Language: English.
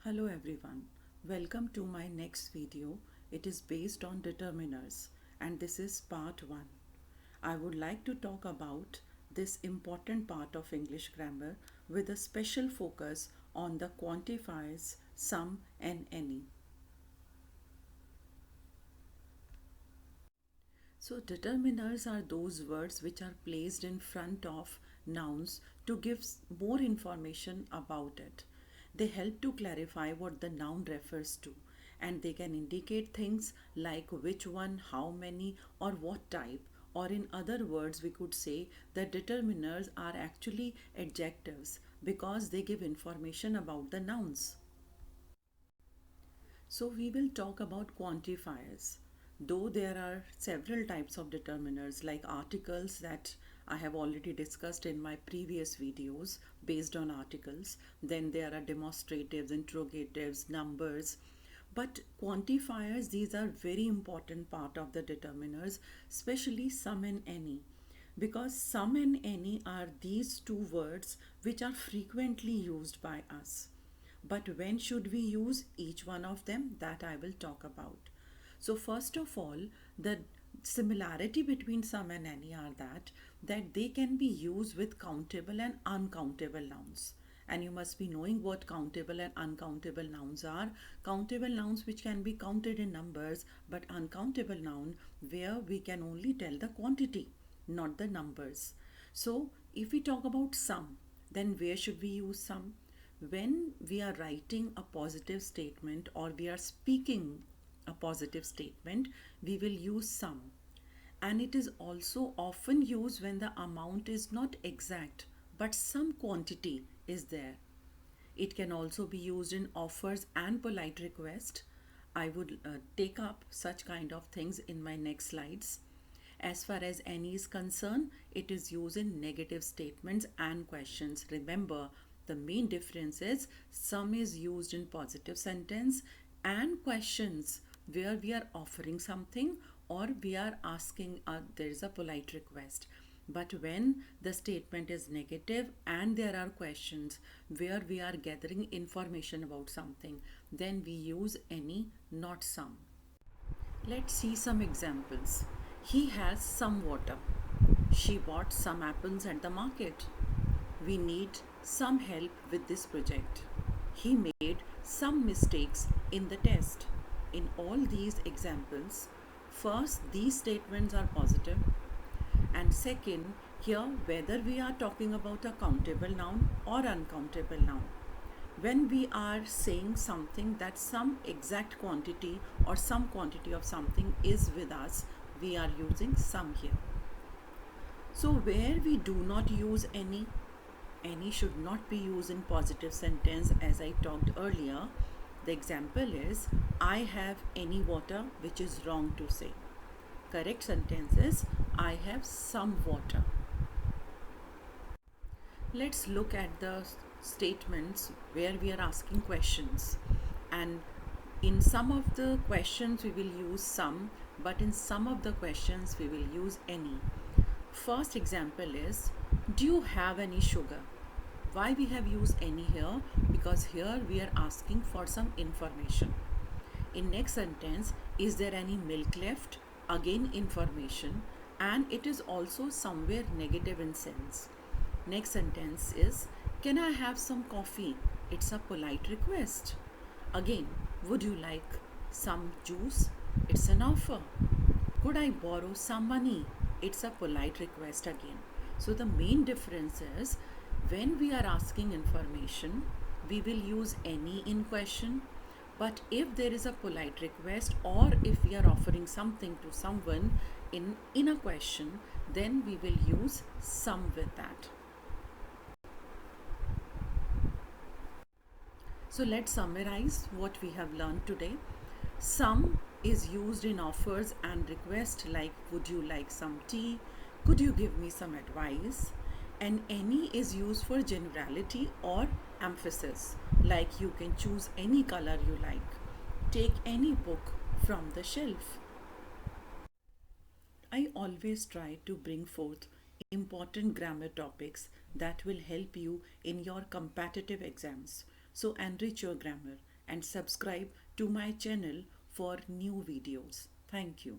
Hello everyone, welcome to my next video. It is based on determiners and this is part 1. I would like to talk about this important part of English grammar with a special focus on the quantifiers some and any. So determiners are those words which are placed in front of nouns to give more information about it. They help to clarify what the noun refers to, and they can indicate things like which one, how many, or what type. Or in other words, we could say that determiners are actually adjectives because they give information about the nouns. So we will talk about quantifiers. Though there are several types of determiners like articles that I have already discussed in my previous videos based on articles. Then there are demonstratives, interrogatives, numbers. But quantifiers, these are very important part of the determiners, especially some and any. Because some and any are these two words which are frequently used by us. But when should we use each one of them? That I will talk about. So first of all, the similarity between some and any are that they can be used with countable and uncountable nouns. And you must be knowing what countable and uncountable nouns are. Countable nouns which can be counted in numbers, but uncountable noun where we can only tell the quantity, not the numbers. So if we talk about some, then where should we use some? When we are writing a positive statement or we are speaking a positive statement, we will use some. And it is also often used when the amount is not exact, but some quantity is there. It can also be used in offers and polite request. I would take up such kind of things in my next slides. As far as any is concerned, it is used in negative statements and questions. Remember, the main difference is some is used in positive sentence and questions where we are offering something or we are asking, there is a polite request. But when the statement is negative and there are questions where we are gathering information about something, then we use any, not some. Let's see some examples. He has some water. She bought some apples at the market. We need some help with this project. He made some mistakes in the test. In all these examples, first, these statements are positive, and second, here whether we are talking about a countable noun or uncountable noun. When we are saying something that some exact quantity or some quantity of something is with us, we are using some here. So where we do not use any should not be used in positive sentence as I talked earlier. The example is, I have any water, which is wrong to say. Correct sentence is, I have some water. Let's look at the statements where we are asking questions. And in some of the questions we will use some, but in some of the questions we will use any. First example is, do you have any sugar? Why we have used any here? Because here we are asking for some information. In next sentence, is there any milk left? Again information, and it is also somewhere negative in sense. Next sentence is, can I have some coffee? It's a polite request. Again, would you like some juice? It's an offer. Could I borrow some money? It's a polite request again. So the main difference is when we are asking information, we will use any in question. But if there is a polite request or if we are offering something to someone in a question, then we will use some with that. So let's summarize what we have learned today. Some is used in offers and request like, would you like some tea? Could you give me some advice? And any is used for generality or emphasis, like you can choose any color you like. Take any book from the shelf. I always try to bring forth important grammar topics that will help you in your competitive exams. So enrich your grammar and subscribe to my channel for new videos. Thank you.